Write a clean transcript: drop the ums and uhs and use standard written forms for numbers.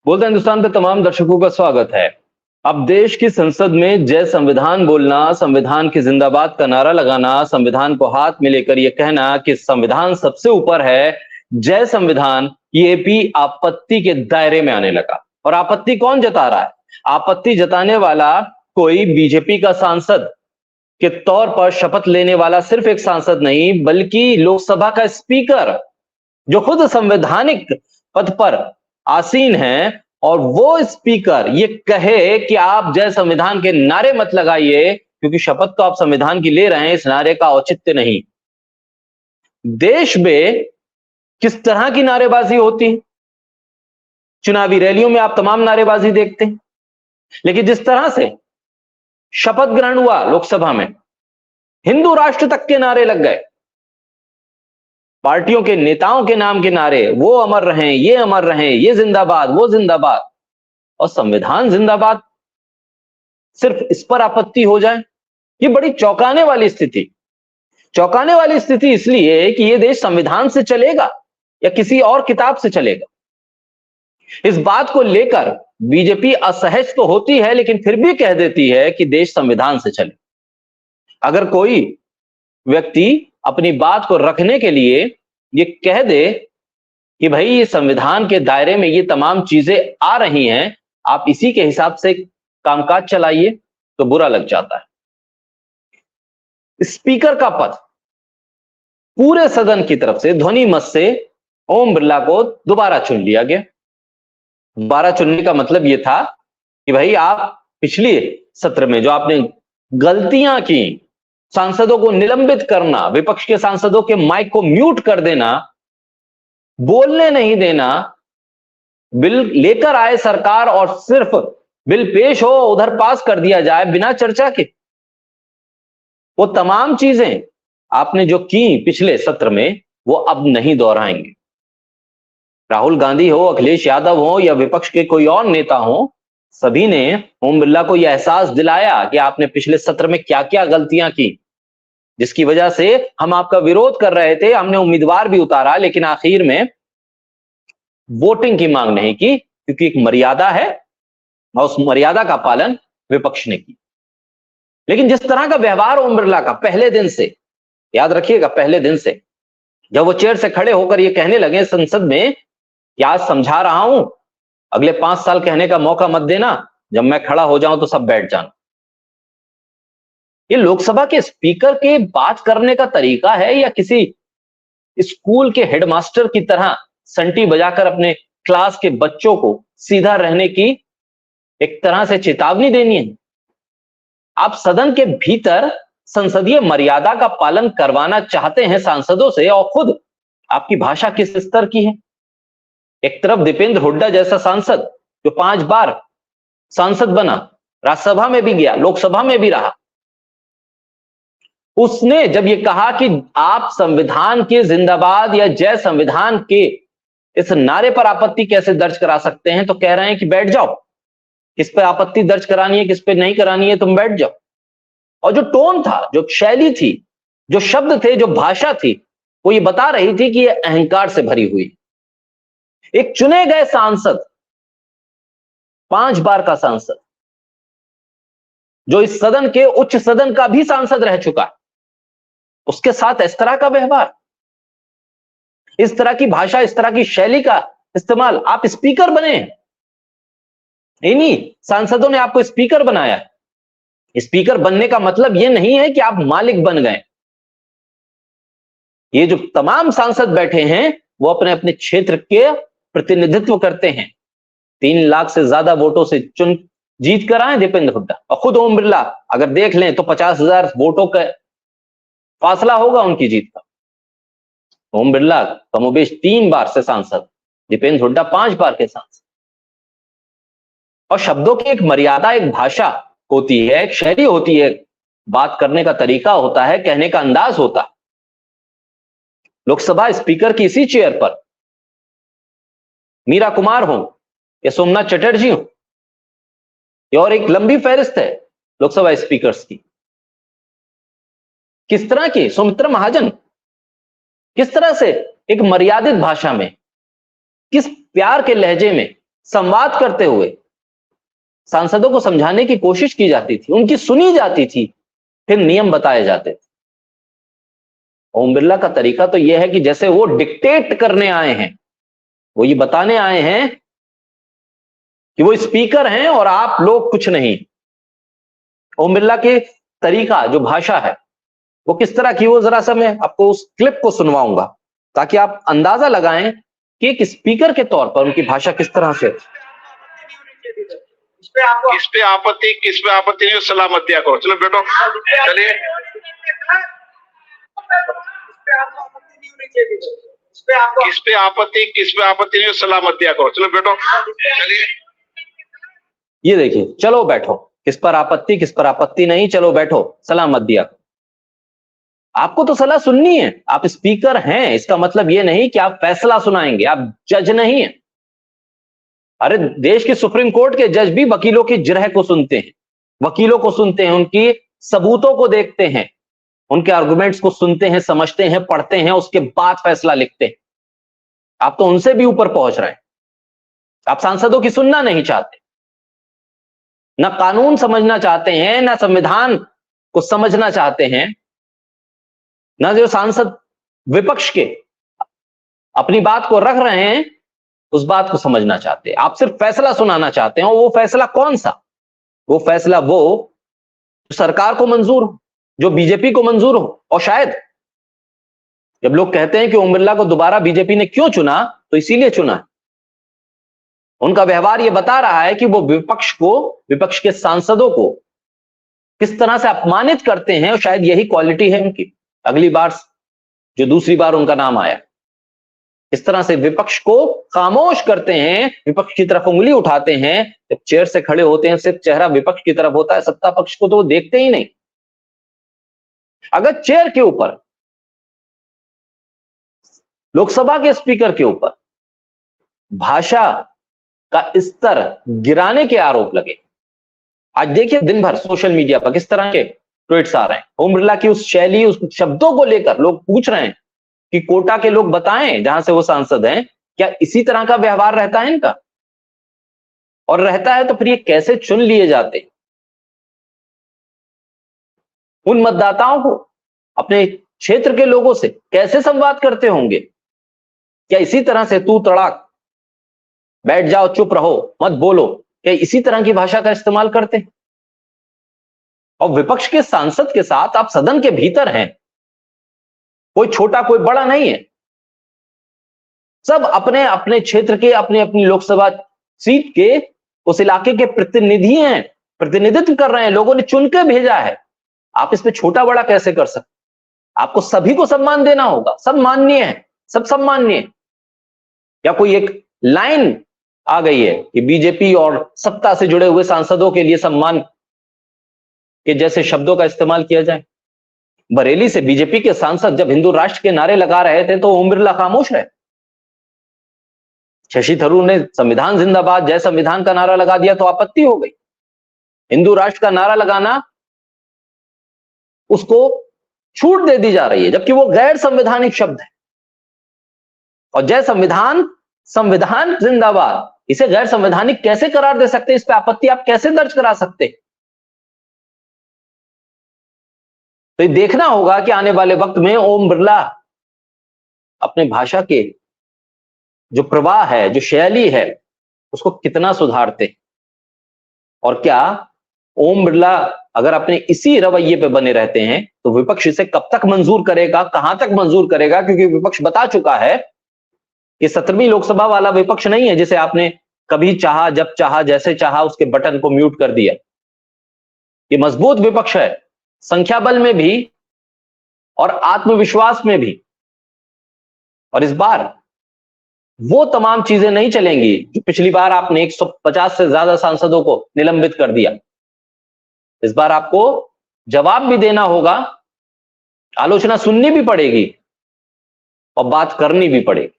बोलते हिंदुस्तान पे तमाम दर्शकों का स्वागत है। अब देश की संसद में जय संविधान बोलना, संविधान की जिंदाबाद का नारा लगाना, संविधान को हाथ में लेकर यह कहना कि संविधान सबसे ऊपर है, जय संविधान, ये भी आपत्ति के दायरे में आने लगा। और आपत्ति कौन जता रहा है? आपत्ति जताने वाला कोई बीजेपी का सांसद के तौर पर शपथ लेने वाला सिर्फ एक सांसद नहीं, बल्कि लोकसभा का स्पीकर, जो खुद संवैधानिक पद पर आसीन है। और वो स्पीकर ये कहे कि आप जय संविधान के नारे मत लगाइए, क्योंकि शपथ तो आप संविधान की ले रहे हैं, इस नारे का औचित्य नहीं। देश में किस तरह की नारेबाजी होती है? चुनावी रैलियों में आप तमाम नारेबाजी देखते हैं, लेकिन जिस तरह से शपथ ग्रहण हुआ लोकसभा में, हिंदू राष्ट्र तक के नारे लग गए, पार्टियों के नेताओं के नाम के नारे, वो अमर रहें, ये अमर रहें, ये जिंदाबाद, वो जिंदाबाद, और संविधान जिंदाबाद। सिर्फ इस पर आपत्ति हो जाए, ये बड़ी चौंकाने वाली स्थिति। चौंकाने वाली स्थिति इसलिए कि ये देश संविधान से चलेगा या किसी और किताब से चलेगा, इस बात को लेकर बीजेपी असहज तो होती है, लेकिन फिर भी कह देती है कि देश संविधान से चले। अगर कोई व्यक्ति अपनी बात को रखने के लिए ये कह दे कि भाई ये संविधान के दायरे में ये तमाम चीजें आ रही हैं, आप इसी के हिसाब से कामकाज चलाइए, तो बुरा लग जाता है। स्पीकर का पद पूरे सदन की तरफ से ध्वनि मत से ओम बिरला को दोबारा चुन लिया गया। दोबारा चुनने का मतलब यह था कि भाई आप पिछले सत्र में जो आपने गलतियां की, सांसदों को निलंबित करना, विपक्ष के सांसदों के माइक को म्यूट कर देना, बोलने नहीं देना, बिल लेकर आए सरकार और सिर्फ बिल पेश हो उधर पास कर दिया जाए बिना चर्चा के, वो तमाम चीजें आपने जो की पिछले सत्र में, वो अब नहीं दोहराएंगे। राहुल गांधी हो, अखिलेश यादव हो या विपक्ष के कोई और नेता हो, सभी ने ओम बिरला को यह एहसास दिलाया कि आपने पिछले सत्र में क्या क्या गलतियां की, जिसकी वजह से हम आपका विरोध कर रहे थे, हमने उम्मीदवार भी उतारा, लेकिन आखिर में वोटिंग की मांग नहीं की, क्योंकि एक मर्यादा है और उस मर्यादा का पालन विपक्ष ने किया। लेकिन जिस तरह का व्यवहार ओम बिरला का पहले दिन से, याद रखिएगा, पहले दिन से जब वो चेयर से खड़े होकर ये कहने लगे संसद में कि आज समझा रहा हूं, अगले 5 साल कहने का मौका मत देना, जब मैं खड़ा हो जाऊं तो सब बैठ जाना। ये लोकसभा के स्पीकर के बात करने का तरीका है या किसी स्कूल के हेडमास्टर की तरह संटी बजाकर अपने क्लास के बच्चों को सीधा रहने की एक तरह से चेतावनी देनी है? आप सदन के भीतर संसदीय मर्यादा का पालन करवाना चाहते हैं सांसदों से, और खुद आपकी भाषा किस स्तर की है? एक तरफ दीपेंद्र हुड्डा जैसा सांसद जो 5 बार सांसद बना, राज्यसभा में भी गया, लोकसभा में भी रहा, उसने जब ये कहा कि आप संविधान के जिंदाबाद या जय संविधान के इस नारे पर आपत्ति कैसे दर्ज करा सकते हैं, तो कह रहे हैं कि बैठ जाओ, किस पे आपत्ति दर्ज करानी है, किस पे नहीं करानी है, तुम बैठ जाओ। और जो टोन था, जो शैली थी, जो शब्द थे, जो भाषा थी, वो ये बता रही थी कि ये अहंकार से भरी हुई। एक चुने गए सांसद, 5 बार का सांसद, जो इस सदन के उच्च सदन का भी सांसद रह चुका है, उसके साथ इस तरह का व्यवहार, इस तरह की भाषा, इस तरह की शैली का इस्तेमाल। आप स्पीकर बने, इन्हीं सांसदों ने आपको स्पीकर बनाया। स्पीकर बनने का मतलब यह नहीं है कि आप मालिक बन गए। ये जो तमाम सांसद बैठे हैं, वो अपने अपने क्षेत्र के प्रतिनिधित्व करते हैं। 3 लाख से ज्यादा वोटों से चुन जीत कर आए दीपेंद्र हुड्डा, और खुद ओम बिरला अगर देख लें तो 50,000 वोटों का फासला होगा उनकी जीत का। ओम बिरला कमोबेश 3 बार से सांसद, दीपेंद्र हुड्डा 5 बार के सांसद। और शब्दों की एक मर्यादा, एक भाषा होती है, एक शैली होती है, बात करने का तरीका होता है, कहने का अंदाज होता है। लोकसभा स्पीकर की इसी चेयर पर मीरा कुमार हो या सोमनाथ चटर्जी हो, और एक लंबी फहरिस्त है लोकसभा स्पीकर्स की। किस तरह की, सुमित्रा महाजन, किस तरह से एक मर्यादित भाषा में, किस प्यार के लहजे में संवाद करते हुए सांसदों को समझाने की कोशिश की जाती थी, उनकी सुनी जाती थी, फिर नियम बताए जाते थे। ओम बिरला का तरीका तो यह है कि जैसे वो डिक्टेट करने आए हैं, वो ये बताने आए हैं कि वो स्पीकर हैं और आप लोग कुछ नहीं। ओम बिरला के तरीका, जो भाषा है वो किस तरह की, वो जरा सा मैं आपको उस क्लिप को सुनवाऊंगा ताकि आप अंदाजा लगाएं कि एक स्पीकर के तौर पर उनकी भाषा किस तरह से। किस पे आपत्ति नहीं, सलाह मत दिया करो। चलो बैठो, चलिए। किस पे आपत्ति नहीं, सलाह मत दिया करो। चलो बैठो, चलिए। ये देखिए, चलो बैठो, किस पर आपत्ति नहीं, चलो बैठो, सलाह मत दिया। आपको तो सलाह सुननी है, आप स्पीकर हैं, इसका मतलब ये नहीं कि आप फैसला सुनाएंगे, आप जज नहीं है। अरे देश के सुप्रीम कोर्ट के जज भी वकीलों की जिरह को सुनते हैं, वकीलों को सुनते हैं, उनकी सबूतों को देखते हैं, उनके आर्गुमेंट्स को सुनते हैं, समझते हैं, पढ़ते हैं, उसके बाद फैसला लिखते हैं। आप तो उनसे भी ऊपर पहुंच रहे हैं। आप सांसदों की सुनना नहीं चाहते, ना कानून समझना चाहते हैं, ना संविधान को समझना चाहते हैं, ना जो सांसद विपक्ष के अपनी बात को रख रहे हैं उस बात को समझना चाहते हैं। आप सिर्फ फैसला सुनाना चाहते हैं, और वो फैसला कौन सा? वो फैसला वो सरकार को मंजूर हो, जो बीजेपी को मंजूर हो। और शायद जब लोग कहते हैं कि ओम बिरला को दोबारा बीजेपी ने क्यों चुना, तो इसीलिए चुना है। उनका व्यवहार ये बता रहा है कि वो विपक्ष के सांसदों को किस तरह से अपमानित करते हैं, और शायद यही क्वालिटी है उनकी। अगली बार जो दूसरी बार उनका नाम आया, इस तरह से विपक्ष को खामोश करते हैं, विपक्ष की तरफ उंगली उठाते हैं। जब चेयर से खड़े होते हैं सिर्फ चेहरा विपक्ष की तरफ होता है, सत्ता पक्ष को तो वो देखते ही नहीं। अगर चेयर के ऊपर, लोकसभा के स्पीकर के ऊपर भाषा का स्तर गिराने के आरोप लगे, आज देखिए दिन भर सोशल मीडिया पर किस तरह के ट्वीट्स आ रहे हैं। ओम बिरला की उस शैली, उस शब्दों को लेकर लोग पूछ रहे हैं कि कोटा के लोग बताएं जहां से वो सांसद हैं, क्या इसी तरह का व्यवहार रहता है इनका? और रहता है तो फिर ये कैसे चुन लिए जाते? उन मतदाताओं को, अपने क्षेत्र के लोगों से कैसे संवाद करते होंगे? क्या इसी तरह से तू तड़ाक, बैठ जाओ, चुप रहो, मत बोलो, क्या इसी तरह की भाषा का इस्तेमाल करते हैं? और विपक्ष के सांसद के साथ आप सदन के भीतर हैं, कोई छोटा कोई बड़ा नहीं है, सब अपने अपने क्षेत्र के, अपनी अपनी लोकसभा सीट के, उस इलाके के प्रतिनिधि हैं, प्रतिनिधित्व कर रहे हैं, लोगों ने चुन के भेजा है। आप इस पे छोटा बड़ा कैसे कर सकते? आपको सभी को सम्मान देना होगा, सब माननीय है, सब सम्माननीय। या कोई एक लाइन आ गई है कि बीजेपी और सत्ता से जुड़े हुए सांसदों के लिए सम्मान के जैसे शब्दों का इस्तेमाल किया जाए? बरेली से बीजेपी के सांसद जब हिंदू राष्ट्र के नारे लगा रहे थे तो ओम बिरला खामोश रहे। शशि थरूर ने संविधान जिंदाबाद, जय संविधान का नारा लगा दिया तो आपत्ति हो गई। हिंदू राष्ट्र का नारा लगाना, उसको छूट दे दी जा रही है, जबकि वो गैर संवैधानिक शब्द है। और जय संविधान, संविधान जिंदाबाद, इसे गैर संवैधानिक कैसे करार दे सकते? इस पे आपत्ति आप कैसे दर्ज करा सकते? तो ये देखना होगा कि आने वाले वक्त में ओम बिरला अपने भाषा के जो प्रवाह है, जो शैली है, उसको कितना सुधारते। और क्या ओम बिरला अगर अपने इसी रवैये पे बने रहते हैं तो विपक्ष इसे कब तक मंजूर करेगा, कहां तक मंजूर करेगा? क्योंकि विपक्ष बता चुका है कि 17वीं लोकसभा वाला विपक्ष नहीं है जिसे आपने कभी चाहा, जब चाहा, जैसे चाहा उसके बटन को म्यूट कर दिया। ये मजबूत विपक्ष है, संख्या बल में भी और आत्मविश्वास में भी। और इस बार वो तमाम चीजें नहीं चलेंगी जो पिछली बार आपने 150 से ज्यादा सांसदों को निलंबित कर दिया। इस बार आपको जवाब भी देना होगा, आलोचना सुननी भी पड़ेगी और बात करनी भी पड़ेगी।